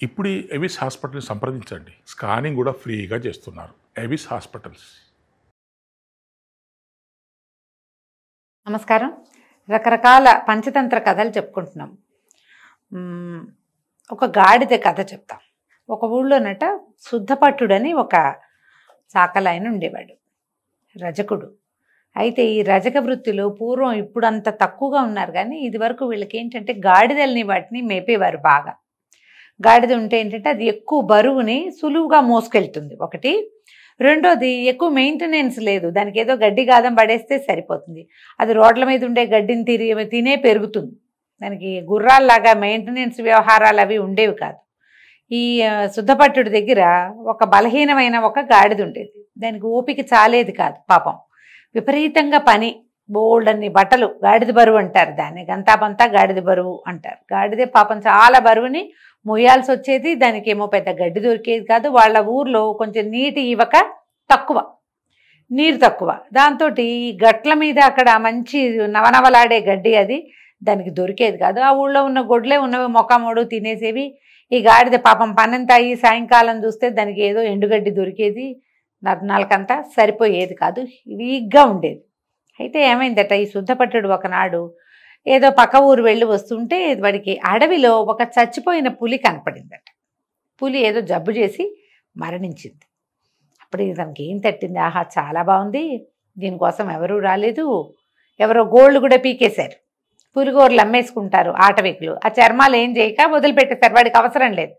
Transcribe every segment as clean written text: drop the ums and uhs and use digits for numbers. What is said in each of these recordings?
ఇప్పుడు ఈ ఎవిస్ హాస్పిటల్ని సంప్రదించండి. స్కానింగ్ కూడా ఫ్రీగా చేస్తున్నారు. Avis hospitals. నమస్కారం. రకరకాల పంచతంత్ర కథలు చెప్పుకుంటున్నాం. ఒక గాడిద కథ చెప్తాం. ఒక ఊళ్ళోనట శుద్ధపట్టుడని ఒక చాకలాయన ఉండేవాడు, రజకుడు. అయితే ఈ రజక వృత్తిలో పూర్వం ఇప్పుడు అంత తక్కువగా ఉన్నారు, కానీ ఇది వరకు వీళ్ళకి ఏంటంటే గాడిదల్ని వాటిని మేపేవారు బాగా. గాడిద ఉంటే ఏంటంటే అది ఎక్కువ బరువుని సులువుగా మోసుకెళ్తుంది ఒకటి. రెండోది ఎక్కువ మెయింటెనెన్స్ లేదు, దానికి ఏదో గడ్డి గాదం పడేస్తే సరిపోతుంది. అది రోడ్ల మీద ఉండే గడ్డిని తినే పెరుగుతుంది. దానికి గుర్రాల్లాగా మెయింటెనెన్స్ వ్యవహారాలు అవి ఉండేవి కాదు. ఈ శుద్ధపట్టుడి దగ్గర ఒక బలహీనమైన ఒక గాడిద ఉండేది. దానికి ఓపిక చాలేది కాదు పాపం. విపరీతంగా పని, బోల్డన్ని బట్టలు, గాడిద బరువు అంటారు దాన్ని, గంతాపంతా గాడిద బరువు అంటారు. గాడిదే పాపం చాలా బరువుని మొయ్యాల్సి వచ్చేది. దానికి ఏమో పెద్ద గడ్డి దొరికేది కాదు. వాళ్ళ ఊర్లో కొంచెం నీరు తక్కువ. దాంతో ఈ గట్ల మీద అక్కడ మంచి నవనవలాడే గడ్డి అది దానికి దొరికేది కాదు. ఆ ఊళ్ళో ఉన్న గొడ్లే ఉన్నవి మొక్కమోడు తినేసేవి. ఈ గాడిద పాపం పనంతా అయ్యి సాయంకాలం చూస్తే దానికి ఏదో ఎండుగడ్డి దొరికేది, నర్నాలకంతా సరిపోయేది కాదు, వీక్గా ఉండేది. అయితే ఏమైందట, ఈ శుద్ధపట్టుడు ఒకనాడు ఏదో పక్క ఊరు వెళ్ళి వస్తుంటే వాడికి అడవిలో ఒక చచ్చిపోయిన పులి కనపడిందట. పులి ఏదో జబ్బు చేసి మరణించింది. అప్పుడు దానికి ఏం తట్టింది, ఆహా చాలా బాగుంది, దీనికోసం ఎవరూ రాలేదు, ఎవరో గోళ్ళు కూడా పీకేశారు. పులిగోరలు అమ్మేసుకుంటారు ఆటవికులు, ఆ చర్మాలు ఏం చేయక వదిలిపెట్టేశారు, వాడికి అవసరం లేదు.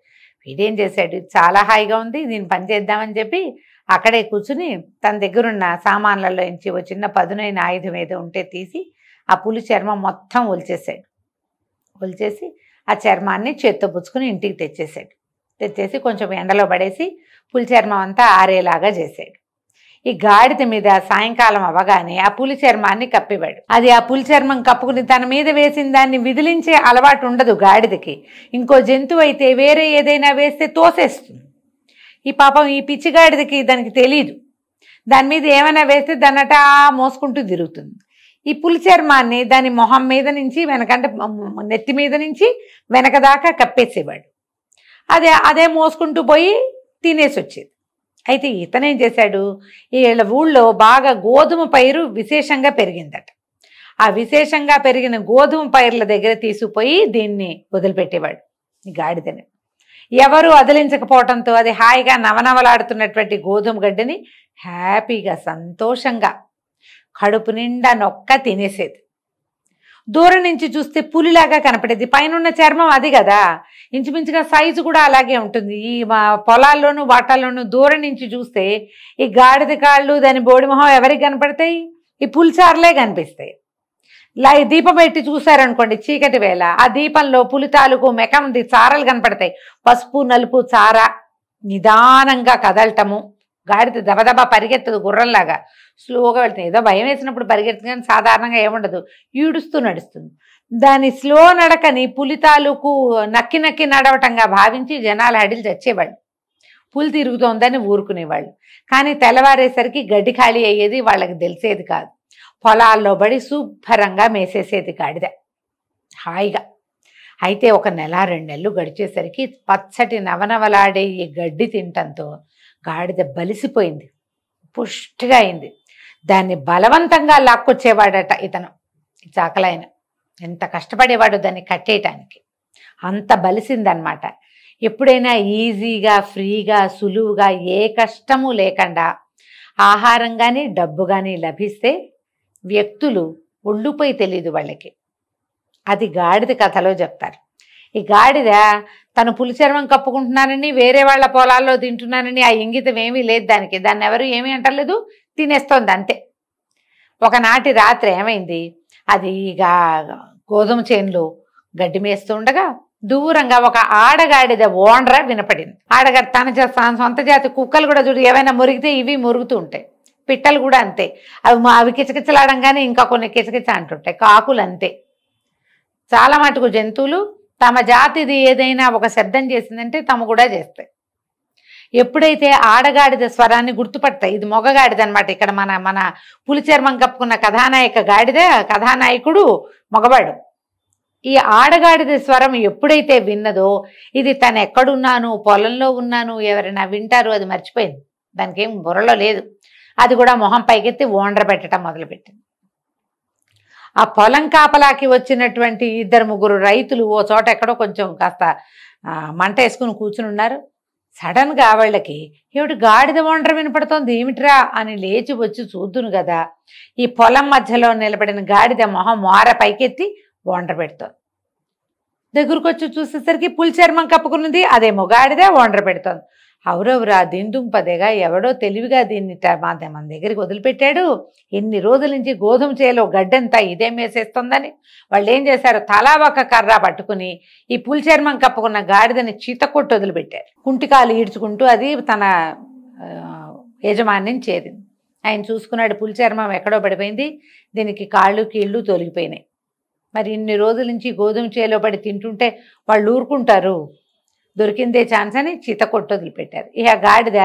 వీడేం చేశాడు, చాలా హాయిగా ఉంది, దీన్ని పని చేద్దామని చెప్పి అక్కడే కూర్చుని తన దగ్గరున్న సామాన్లలో నుంచి ఓ చిన్న పదునైన ఆయుధం ఏదో ఉంటే తీసి ఆ పులి చర్మం మొత్తం ఒలిచేసి ఆ చర్మాన్ని చేత్తో పుచ్చుకుని ఇంటికి తెచ్చేసి కొంచెం ఎండలో పడేసి పులి చర్మం అంతా ఆరేలాగా చేశాడు. ఈ గాడిద మీద సాయంకాలం అవ్వగానే ఆ పులి చర్మాన్ని కప్పివాడు. అది ఆ పులి చర్మం కప్పుకుని తన మీద వేసిన దాన్ని విదిలించే అలవాటు ఉండదు గాడిదకి. ఇంకో జంతువు అయితే వేరే ఏదైనా వేస్తే తోసేస్తుంది. ఈ పాపం ఈ పిచ్చిగాడిదకి దానికి తెలీదు, దాని మీద ఏమైనా వేస్తే దాన్నట మోసుకుంటూ తిరుగుతుంది. ఈ పులి చర్మాన్ని దాని మొహం మీద నుంచి వెనకంటే నెత్తి మీద నుంచి వెనక దాకా కప్పేసేవాడు. అదే మోసుకుంటూ పోయి తినేసి వచ్చేది. అయితే ఇతనేం చేశాడు, వీళ్ళ ఊళ్ళో బాగా గోధుమ పైరు విశేషంగా పెరిగిందట. ఆ విశేషంగా పెరిగిన గోధుమ పైర్ల దగ్గర తీసుకుపోయి దీన్ని వదిలిపెట్టేవాడు, ఈ గాడిదని. ఎవరు అదిలించకపోవడంతో అది హాయిగా నవనవలాడుతున్నటువంటి గోధుమ గడ్డిని హ్యాపీగా సంతోషంగా కడుపు నిండా నొక్క తినేసేది. దూరం నుంచి చూస్తే పులిలాగా కనపడేది, పైన చర్మం అది కదా, ఇంచుమించుగా సైజు కూడా అలాగే ఉంటుంది. ఈ పొలాల్లోనూ వాటాల్లోనూ దూరం నుంచి చూస్తే ఈ గాడిద కాళ్ళు దాని బోడిమొహం ఎవరికి కనపడతాయి, ఈ పులిచారులే కనిపిస్తాయి. దీపం పెట్టి చూశారనుకోండి చీకటి వేళ, ఆ దీపంలో పులి తాలూకు మెకంది చారలు కనపడతాయి. పసుపు నలుపు చార, నిదానంగా కదలటము. గాడిద దబదబా పరిగెత్తదు, గుర్రంలాగా స్లోగా వెళ్తుంది. ఏదో భయం వేసినప్పుడు పరిగెత్తుంది, కానీ సాధారణంగా ఏముండదు, ఈడుస్తూ నడుస్తుంది. దాని స్లో నడకని పులి తాలూకు నక్కి నడవటంగా భావించి జనాలు హడిలు చచ్చేవాళ్ళు, పులి తిరుగుతోందని ఊరుకునేవాళ్ళు. కానీ తెల్లవారేసరికి గడ్డి ఖాళీ అయ్యేది, వాళ్ళకి తెలిసేది కాదు. పొలాల్లో పడి శుభ్రంగా మేసేసేది గాడిద హాయిగా. అయితే 1 నెల 2 నెలలు గడిచేసరికి పచ్చటి నవనవలాడే ఈ గడ్డి తినటంతో గాడిద బలిసిపోయింది, పుష్టిగా అయింది. దాన్ని బలవంతంగా లాక్కొచ్చేవాడట ఇతను, చాకలాయన. ఎంత కష్టపడేవాడు దాన్ని కట్టేయటానికి, అంత బలిసిందనమాట. ఎప్పుడైనా ఈజీగా ఫ్రీగా సులువుగా ఏ కష్టము లేకుండా ఆహారం కానీ డబ్బు కానీ లభిస్తే వ్యక్తులు ఒళ్ళుపోయి తెలీదు వాళ్ళకి. అది గాడిద కథలో చెప్తారు. ఈ గాడిద తను పులి చర్మం కప్పుకుంటున్నానని, వేరే వాళ్ళ పొలాల్లో తింటున్నానని ఆ ఇంగితం ఏమీ లేదు దానికి. దాన్ని ఎవరు ఏమీ అంటలేదు, తినేస్తోంది అంతే. ఒకనాటి రాత్రి ఏమైంది, అది ఇక గోధుమ చేనులో గడ్డి మేస్తూ ఉండగా దూరంగా ఒక ఆడగాడిద ఓండ్ర వినపడింది. ఆడగాడి తన సొంత జాతి కుక్కలు కూడా చూడు, ఏమైనా మురిగితే ఇవి మురుగుతూ ఉంటాయి. పిట్టలు కూడా అంతే, అవి కిచకిచలాడంగానే ఇంకా కొన్ని కిచకిచ అంటుంటాయి. కాకులు అంతే. చాలా మటుకు జంతువులు తమ జాతిది ఏదైనా ఒక శబ్దం చేసిందంటే తమ కూడా చేస్తాయి. ఎప్పుడైతే ఆడగాడిద స్వరాన్ని గుర్తుపడతాయి, ఇది మొగగాడిద అనమాట. ఇక్కడ మన పులి చర్మం కప్పుకున్న కథానాయిక గాడిద, కథానాయకుడు మగవాడు. ఈ ఆడగాడిద స్వరం ఎప్పుడైతే విన్నదో ఇది తను ఎక్కడున్నాను, పొలంలో ఉన్నాను, ఎవరైనా వింటారు, అది మర్చిపోయింది. దానికి ఏం బుర్రలో లేదు. అది కూడా మొహం పైకెత్తి ఓండ్ర పెట్టడం మొదలుపెట్టింది. ఆ పొలం కాపలాకి వచ్చినటువంటి 2-3 రైతులు ఓ చోట ఎక్కడో కొంచెం కాస్త మంట వేసుకుని కూర్చుని ఉన్నారు. సడన్గా వాళ్ళకి ఏమిటి గాడిద ఓండ్ర వినపడుతోంది, ఏమిట్రా అని లేచి వచ్చి చూద్దును కదా, ఈ పొలం మధ్యలో నిలబడిన గాడిద మొహం మోర పైకెత్తి ఓండ్ర పెడుతోంది. దగ్గరకు వచ్చి చూసేసరికి పులి చర్మం కప్పుకున్నది, అదేమో గాడిద ఓండ్ర పెడుతోంది. అవురవురా దిందుంపదేగా, ఎవడో తెలివిగా దీన్ని మన దగ్గరికి వదిలిపెట్టాడు. ఎన్ని రోజుల నుంచి గోధుమ చేలో గడ్డంతా ఇదేం వేసేస్తుందని వాళ్ళు ఏం చేశారు, తలా ఒక కర్ర పట్టుకుని ఈ పులి చర్మం కప్పుకున్న గాడిదని చీతకొట్టు వదిలిపెట్టారు. కుంటికాలు ఈడ్చుకుంటూ అది తన యజమానిని చేరింది. ఆయన చూసుకున్నాడు, పులి చర్మం ఎక్కడో పడిపోయింది, దీనికి కాళ్ళు కీళ్ళు తొలగిపోయినాయి. మరి ఇన్ని రోజుల నుంచి గోధుమ చేలో పడి తింటుంటే వాళ్ళు ఊరుకుంటారు, దొరికిందే ఛాన్స్ అని చీతకొట్టు వదిలిపెట్టారు. ఇక గాడిద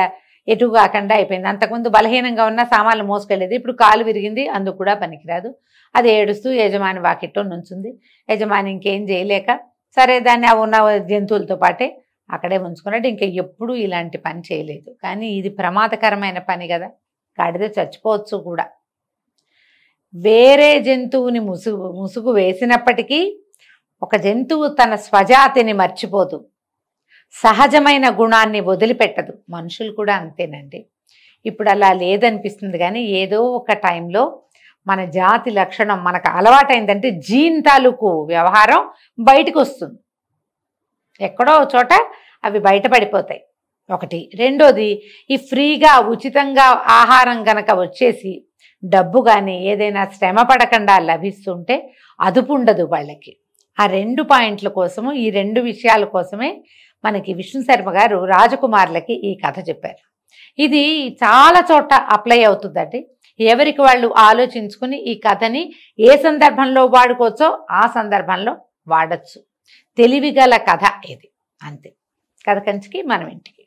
ఎటు కాకుండా అయిపోయింది. అంతకుముందు బలహీనంగా ఉన్న సామాన్లు మోసుకెళ్ళేది, ఇప్పుడు కాలు విరిగింది, అందుకు కూడా పనికిరాదు. అది ఏడుస్తూ యజమాని వాకిట్లో నుంచుంది. యజమాని ఇంకేం చేయలేక సరే దాన్ని ఉన్న జంతువులతో పాటే అక్కడే ఉంచుకున్నాడు. ఇంకా ఎప్పుడూ ఇలాంటి పని చేయలేదు. కానీ ఇది ప్రమాదకరమైన పని కదా, గాడిద చచ్చిపోవచ్చు కూడా. వేరే జంతువుని ముసుగు వేసినప్పటికీ ఒక జంతువు తన స్వజాతిని మర్చిపోదు, సహజమైన గుణాన్ని వదిలిపెట్టదు. మనుషులు కూడా అంతేనండి. ఇప్పుడు అలా లేదనిపిస్తుంది, కానీ ఏదో ఒక టైంలో మన జాతి లక్షణం మనకు అలవాటైందంటే జీన్ తాలూకు వ్యవహారం బయటకు వస్తుంది. ఎక్కడో చోట అవి బయటపడిపోతాయి. ఒకటి. రెండోది, ఈ ఫ్రీగా ఉచితంగా ఆహారం కనుక వచ్చేసి డబ్బు కానీ ఏదైనా శ్రమ పడకుండా లభిస్తుంటే అదుపు ఉండదు వాళ్ళకి. ఆ 2 పాయింట్ల కోసము, ఈ 2 విషయాల కోసమే మనకి విష్ణు శర్మ గారు రాజకుమారులకి ఈ కథ చెప్పారు. ఇది చాలా చోట అప్లై అవుతుందండి. ఎవరికి వాళ్ళు ఆలోచించుకుని ఈ కథని ఏ సందర్భంలో వాడుకోవచ్చో ఆ సందర్భంలో వాడచ్చు. తెలివిగల కథ ఇది, అంతే. కథ కంచికి మనం ఇంటికి.